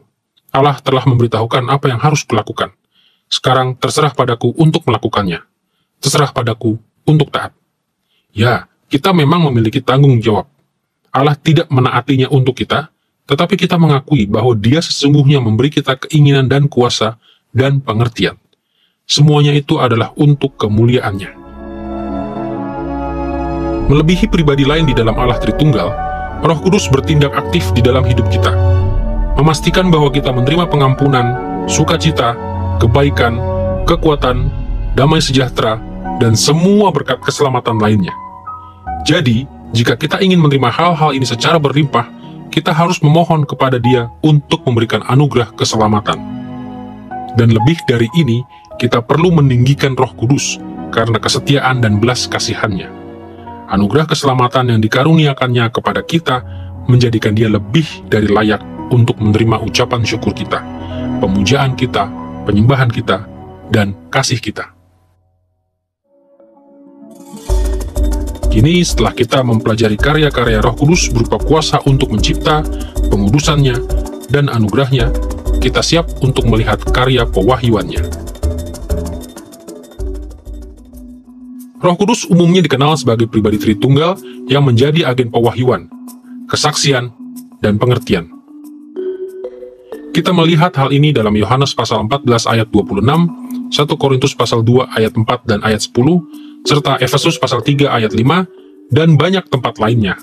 Allah telah memberitahukan apa yang harus kulakukan. Sekarang terserah padaku untuk melakukannya. Terserah padaku untuk taat. Ya, kita memang memiliki tanggung jawab. Allah tidak menaatinya untuk kita, tetapi kita mengakui bahwa Dia sesungguhnya memberi kita keinginan dan kuasa dan pengertian. Semuanya itu adalah untuk kemuliaan-Nya. Melebihi pribadi lain di dalam Allah Tritunggal, Roh Kudus bertindak aktif di dalam hidup kita, memastikan bahwa kita menerima pengampunan, sukacita, kebaikan, kekuatan, damai sejahtera, dan semua berkat keselamatan lainnya. Jadi, jika kita ingin menerima hal-hal ini secara berlimpah, kita harus memohon kepada Dia untuk memberikan anugerah keselamatan. Dan lebih dari ini, kita perlu meninggikan Roh Kudus karena kesetiaan dan belas kasihan-Nya. Anugerah keselamatan yang dikaruniakannya kepada kita menjadikan Dia lebih dari layak untuk menerima ucapan syukur kita, pemujaan kita, penyembahan kita, dan kasih kita. Kini setelah kita mempelajari karya-karya Roh Kudus berupa kuasa untuk mencipta, pengudusannya, dan anugerahnya, kita siap untuk melihat karya pewahyuannya. Roh Kudus umumnya dikenal sebagai pribadi Tritunggal yang menjadi agen pewahyuan, kesaksian, dan pengertian. Kita melihat hal ini dalam Yohanes pasal 14 ayat 26, 1 Korintus pasal 2 ayat 4 dan ayat 10, serta Efesus pasal 3 ayat 5, dan banyak tempat lainnya.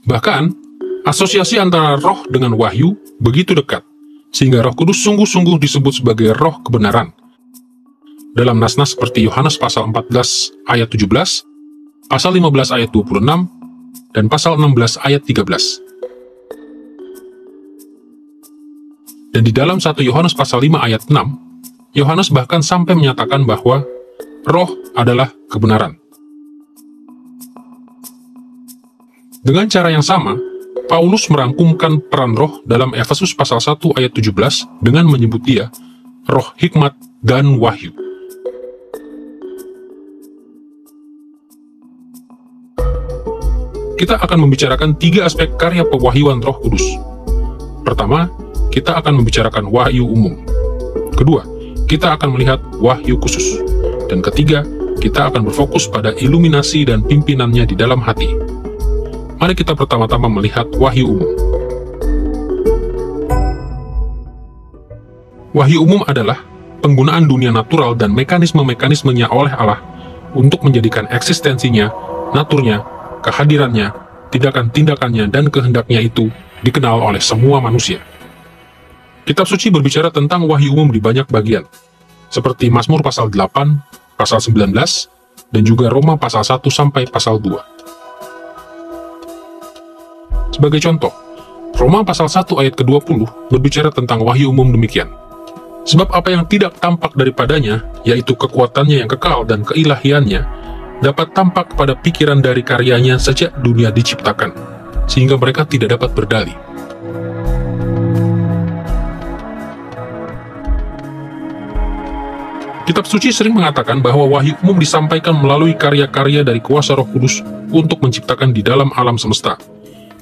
Bahkan, asosiasi antara roh dengan wahyu begitu dekat, sehingga Roh Kudus sungguh-sungguh disebut sebagai roh kebenaran. Dalam nas-nas seperti Yohanes pasal 14 ayat 17, pasal 15 ayat 26, dan pasal 16 ayat 13. Dan di dalam 1 Yohanes pasal 5 ayat 6, Yohanes bahkan sampai menyatakan bahwa roh adalah kebenaran. Dengan cara yang sama, Paulus merangkumkan peran roh dalam Efesus pasal 1 ayat 17 dengan menyebut dia roh hikmat dan wahyu. Kita akan membicarakan 3 aspek karya pewahyuan Roh Kudus. Pertama, kita akan membicarakan wahyu umum. Kedua, kita akan melihat wahyu khusus. Dan ketiga, kita akan berfokus pada iluminasi dan pimpinannya di dalam hati. Mari kita pertama-tama melihat wahyu umum. Wahyu umum adalah penggunaan dunia natural dan mekanisme-mekanismenya oleh Allah untuk menjadikan eksistensinya, naturnya, kehadirannya, tindakan-tindakannya, dan kehendaknya itu dikenal oleh semua manusia. Kitab suci berbicara tentang wahyu umum di banyak bagian, seperti Mazmur pasal 8, pasal 19, dan juga Roma pasal 1 sampai pasal 2. Sebagai contoh, Roma pasal 1 ayat ke-20 berbicara tentang wahyu umum demikian. Sebab apa yang tidak tampak daripadanya, yaitu kekuatannya yang kekal dan keilahiannya, dapat tampak kepada pikiran dari karyanya sejak dunia diciptakan, sehingga mereka tidak dapat berdalih. Kitab suci sering mengatakan bahwa wahyu umum disampaikan melalui karya-karya dari kuasa Roh Kudus untuk menciptakan di dalam alam semesta,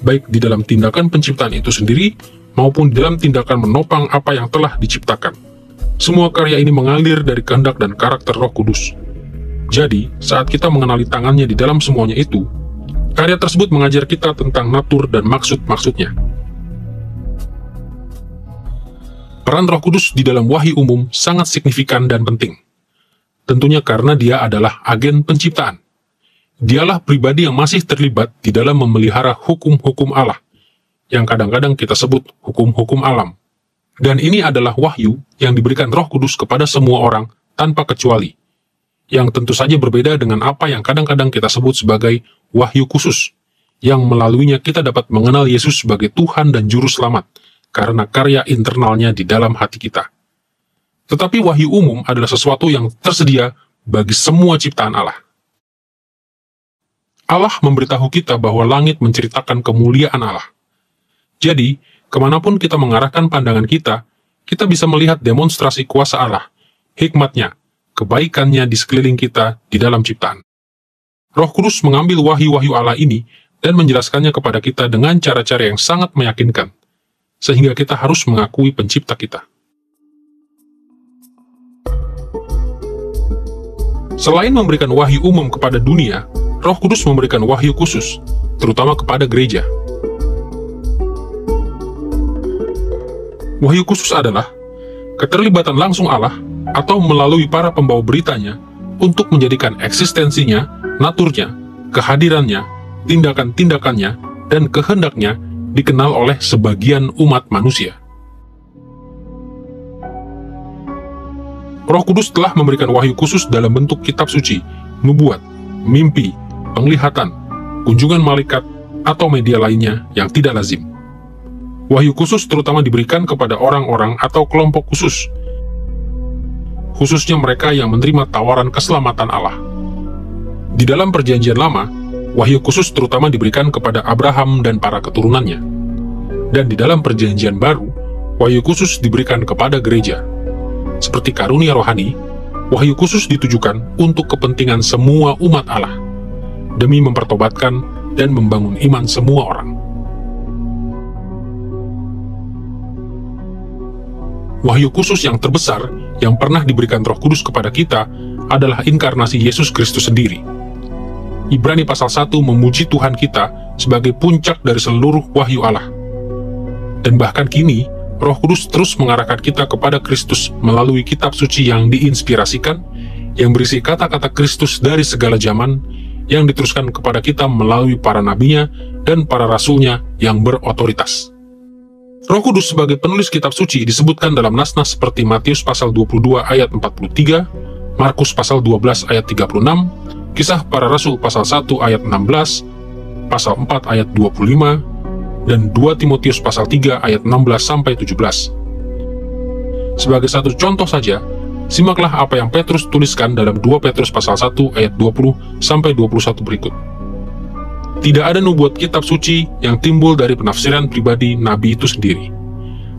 baik di dalam tindakan penciptaan itu sendiri, maupun di dalam tindakan menopang apa yang telah diciptakan. Semua karya ini mengalir dari kehendak dan karakter Roh Kudus. Jadi, saat kita mengenali tangannya di dalam semuanya itu, karya tersebut mengajar kita tentang natur dan maksud-maksudnya. Peran Roh Kudus di dalam wahyu umum sangat signifikan dan penting. Tentunya karena dia adalah agen penciptaan. Dialah pribadi yang masih terlibat di dalam memelihara hukum-hukum Allah, yang kadang-kadang kita sebut hukum-hukum alam. Dan ini adalah wahyu yang diberikan Roh Kudus kepada semua orang tanpa kecuali, yang tentu saja berbeda dengan apa yang kadang-kadang kita sebut sebagai wahyu khusus, yang melaluinya kita dapat mengenal Yesus sebagai Tuhan dan Juru Selamat, karena karya internalnya di dalam hati kita. Tetapi wahyu umum adalah sesuatu yang tersedia bagi semua ciptaan Allah. Allah memberitahu kita bahwa langit menceritakan kemuliaan Allah. Jadi, kemanapun kita mengarahkan pandangan kita bisa melihat demonstrasi kuasa Allah, hikmatnya, kebaikannya di sekeliling kita di dalam ciptaan. Roh Kudus mengambil wahyu-wahyu Allah ini dan menjelaskannya kepada kita dengan cara-cara yang sangat meyakinkan, sehingga kita harus mengakui pencipta kita. Selain memberikan wahyu umum kepada dunia, Roh Kudus memberikan wahyu khusus, terutama kepada gereja. Wahyu khusus adalah keterlibatan langsung Allah atau melalui para pembawa beritanya untuk menjadikan eksistensinya, naturnya, kehadirannya, tindakan-tindakannya, dan kehendaknya dikenal oleh sebagian umat manusia. Roh Kudus telah memberikan wahyu khusus dalam bentuk kitab suci, nubuat, mimpi, penglihatan, kunjungan malaikat, atau media lainnya yang tidak lazim. Wahyu khusus terutama diberikan kepada orang-orang atau kelompok khusus, khususnya mereka yang menerima tawaran keselamatan Allah. Di dalam Perjanjian Lama, wahyu khusus terutama diberikan kepada Abraham dan para keturunannya. Dan di dalam Perjanjian Baru, wahyu khusus diberikan kepada gereja. Seperti karunia rohani, wahyu khusus ditujukan untuk kepentingan semua umat Allah, demi mempertobatkan dan membangun iman semua orang. Wahyu khusus yang terbesar yang pernah diberikan Roh Kudus kepada kita adalah inkarnasi Yesus Kristus sendiri. Ibrani pasal 1 memuji Tuhan kita sebagai puncak dari seluruh wahyu Allah. Dan bahkan kini, Roh Kudus terus mengarahkan kita kepada Kristus melalui kitab suci yang diinspirasikan, yang berisi kata-kata Kristus dari segala zaman, yang diteruskan kepada kita melalui para nabinya dan para rasulnya yang berotoritas. Roh Kudus sebagai penulis kitab suci disebutkan dalam nas-nas seperti Matius pasal 22 ayat 43, Markus pasal 12 ayat 36, Kisah Para Rasul pasal 1 ayat 16, pasal 4 ayat 25, dan 2 Timotius pasal 3 ayat 16-17. Sebagai satu contoh saja, simaklah apa yang Petrus tuliskan dalam 2 Petrus pasal 1 ayat 20-21 berikut. Tidak ada nubuat kitab suci yang timbul dari penafsiran pribadi nabi itu sendiri.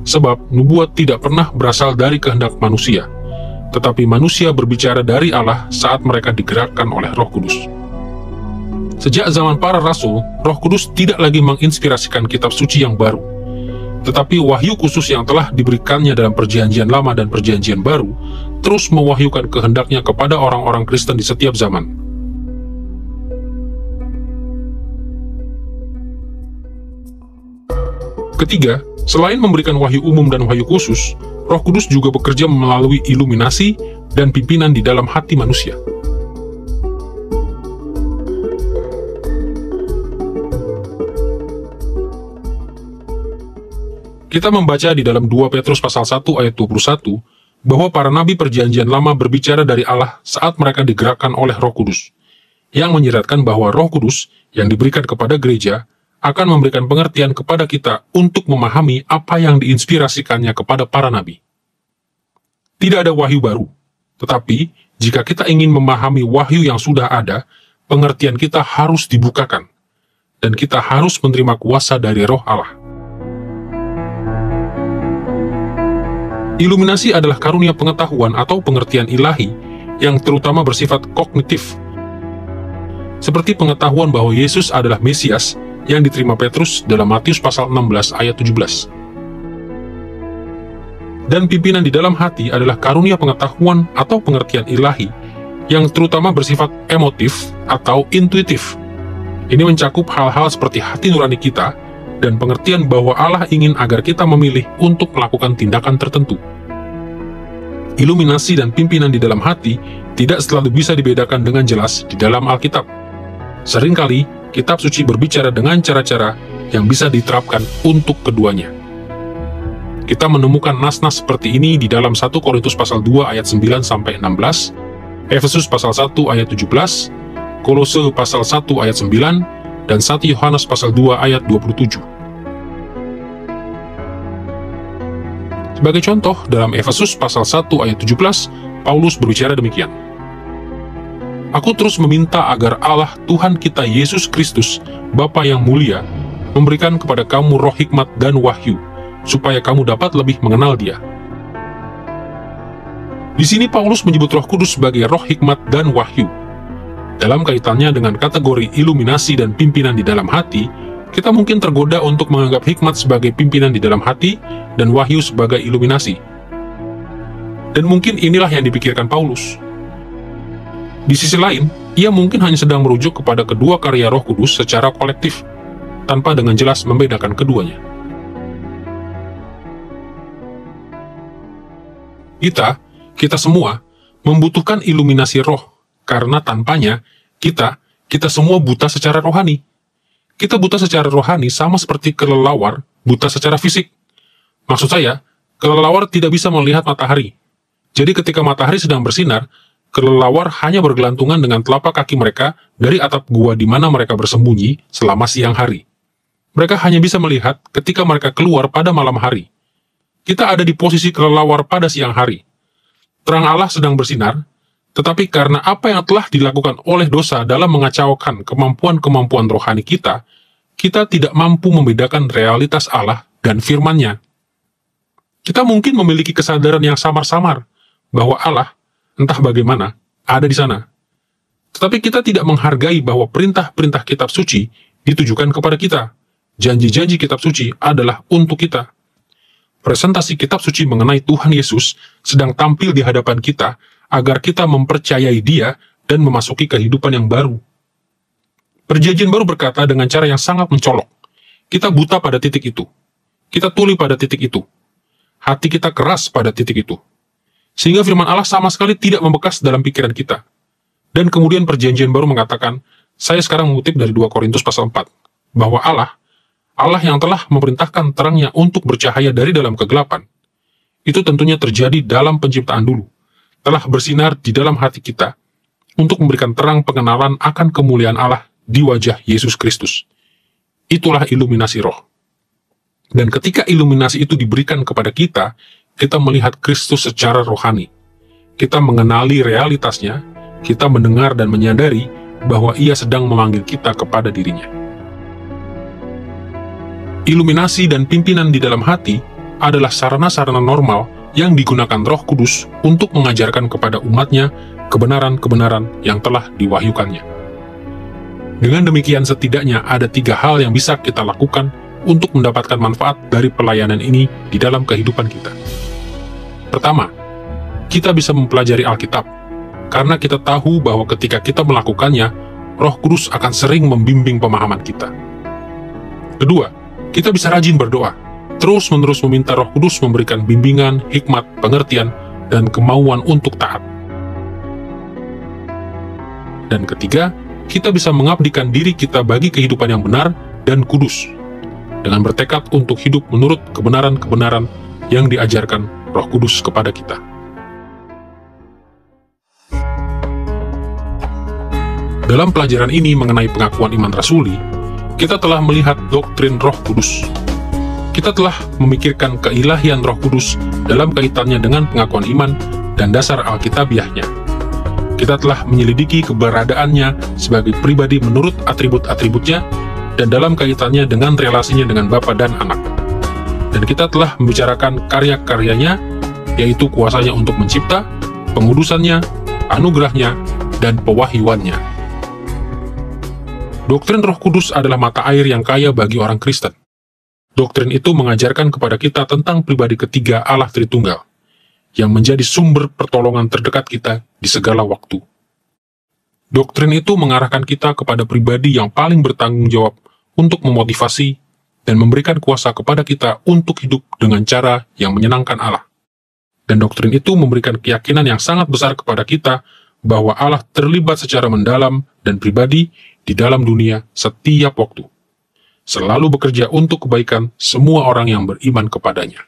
Sebab nubuat tidak pernah berasal dari kehendak manusia, tetapi manusia berbicara dari Allah saat mereka digerakkan oleh Roh Kudus. Sejak zaman para rasul, Roh Kudus tidak lagi menginspirasikan kitab suci yang baru, tetapi wahyu khusus yang telah diberikannya dalam Perjanjian Lama dan Perjanjian Baru terus mewahyukan kehendaknya kepada orang-orang Kristen di setiap zaman. Ketiga, selain memberikan wahyu umum dan wahyu khusus, Roh Kudus juga bekerja melalui iluminasi dan pimpinan di dalam hati manusia. Kita membaca di dalam 2 Petrus pasal 1 ayat 21 bahwa para nabi Perjanjian Lama berbicara dari Allah saat mereka digerakkan oleh Roh Kudus, yang menyiratkan bahwa Roh Kudus yang diberikan kepada gereja akan memberikan pengertian kepada kita untuk memahami apa yang diinspirasikannya kepada para nabi. Tidak ada wahyu baru, tetapi jika kita ingin memahami wahyu yang sudah ada, pengertian kita harus dibukakan, dan kita harus menerima kuasa dari Roh Allah. Iluminasi adalah karunia pengetahuan atau pengertian ilahi yang terutama bersifat kognitif, seperti pengetahuan bahwa Yesus adalah Mesias yang diterima Petrus dalam Matius pasal 16 ayat 17. Dan pimpinan di dalam hati adalah karunia pengetahuan atau pengertian ilahi yang terutama bersifat emotif atau intuitif. Ini mencakup hal-hal seperti hati nurani kita dan pengertian bahwa Allah ingin agar kita memilih untuk melakukan tindakan tertentu. Iluminasi dan pimpinan di dalam hati tidak selalu bisa dibedakan dengan jelas di dalam Alkitab. Seringkali, kitab suci berbicara dengan cara-cara yang bisa diterapkan untuk keduanya. Kita menemukan nas-nas seperti ini di dalam 1 Korintus pasal 2 ayat 9-16, Efesus pasal 1 ayat 17, Kolose pasal 1 ayat 9, dan 1 Yohanes pasal 2 ayat 27. Sebagai contoh, dalam Efesus pasal 1 ayat 17, Paulus berbicara demikian. Aku terus meminta agar Allah Tuhan kita Yesus Kristus, Bapa yang mulia, memberikan kepada kamu roh hikmat dan wahyu, supaya kamu dapat lebih mengenal Dia. Di sini Paulus menyebut Roh Kudus sebagai roh hikmat dan wahyu. Dalam kaitannya dengan kategori iluminasi dan pimpinan di dalam hati, kita mungkin tergoda untuk menganggap hikmat sebagai pimpinan di dalam hati dan wahyu sebagai iluminasi. Dan mungkin inilah yang dipikirkan Paulus. Di sisi lain, ia mungkin hanya sedang merujuk kepada kedua karya Roh Kudus secara kolektif, tanpa dengan jelas membedakan keduanya. Kita semua membutuhkan iluminasi roh, karena tanpanya kita semua buta secara rohani. Kita buta secara rohani sama seperti kelelawar buta secara fisik. Maksud saya, kelelawar tidak bisa melihat matahari. Jadi ketika matahari sedang bersinar, kelelawar hanya bergelantungan dengan telapak kaki mereka dari atap gua di mana mereka bersembunyi selama siang hari. Mereka hanya bisa melihat ketika mereka keluar pada malam hari. Kita ada di posisi kelelawar pada siang hari. Terang Allah sedang bersinar, tetapi karena apa yang telah dilakukan oleh dosa dalam mengacaukan kemampuan-kemampuan rohani kita tidak mampu membedakan realitas Allah dan firman-Nya. Kita mungkin memiliki kesadaran yang samar-samar bahwa Allah, entah bagaimana, ada di sana. Tetapi kita tidak menghargai bahwa perintah-perintah kitab suci ditujukan kepada kita. Janji-janji kitab suci adalah untuk kita. Presentasi kitab suci mengenai Tuhan Yesus sedang tampil di hadapan kita agar kita mempercayai Dia dan memasuki kehidupan yang baru. Perjanjian baru berkata dengan cara yang sangat mencolok, kita buta pada titik itu. Kita tuli pada titik itu. Hati kita keras pada titik itu. Sehingga firman Allah sama sekali tidak membekas dalam pikiran kita. Dan kemudian perjanjian baru mengatakan, saya sekarang mengutip dari 2 Korintus pasal 4, bahwa Allah yang telah memerintahkan terangnya untuk bercahaya dari dalam kegelapan, itu tentunya terjadi dalam penciptaan dulu, telah bersinar di dalam hati kita, untuk memberikan terang pengenalan akan kemuliaan Allah di wajah Yesus Kristus. Itulah iluminasi roh. Dan ketika iluminasi itu diberikan kepada kita melihat Kristus secara rohani. Kita mengenali realitasnya, kita mendengar dan menyadari bahwa Ia sedang memanggil kita kepada dirinya. Iluminasi dan pimpinan di dalam hati adalah sarana-sarana normal yang digunakan Roh Kudus untuk mengajarkan kepada umatnya kebenaran-kebenaran yang telah diwahyukannya. Dengan demikian setidaknya ada 3 hal yang bisa kita lakukan untuk mendapatkan manfaat dari pelayanan ini di dalam kehidupan kita. Pertama, kita bisa mempelajari Alkitab, karena kita tahu bahwa ketika kita melakukannya, Roh Kudus akan sering membimbing pemahaman kita. Kedua, kita bisa rajin berdoa, terus-menerus meminta Roh Kudus memberikan bimbingan, hikmat, pengertian, dan kemauan untuk taat. Dan ketiga, kita bisa mengabdikan diri kita bagi kehidupan yang benar dan kudus, dengan bertekad untuk hidup menurut kebenaran-kebenaran yang diajarkan Roh Kudus kepada kita. Dalam pelajaran ini mengenai pengakuan iman rasuli, kita telah melihat doktrin Roh Kudus. Kita telah memikirkan keilahian Roh Kudus dalam kaitannya dengan pengakuan iman dan dasar Alkitabiahnya. Kita telah menyelidiki keberadaannya sebagai pribadi menurut atribut-atributnya dan dalam kaitannya dengan relasinya dengan Bapa dan Anak. Dan kita telah membicarakan karya-karyanya, yaitu kuasanya untuk mencipta, pengudusannya, anugerahnya, dan pewahyuannya. Doktrin Roh Kudus adalah mata air yang kaya bagi orang Kristen. Doktrin itu mengajarkan kepada kita tentang pribadi ketiga Allah Tritunggal, yang menjadi sumber pertolongan terdekat kita di segala waktu. Doktrin itu mengarahkan kita kepada pribadi yang paling bertanggung jawab untuk memotivasi dan memberikan kuasa kepada kita untuk hidup dengan cara yang menyenangkan Allah. Dan doktrin itu memberikan keyakinan yang sangat besar kepada kita bahwa Allah terlibat secara mendalam dan pribadi di dalam dunia setiap waktu, selalu bekerja untuk kebaikan semua orang yang beriman kepadanya.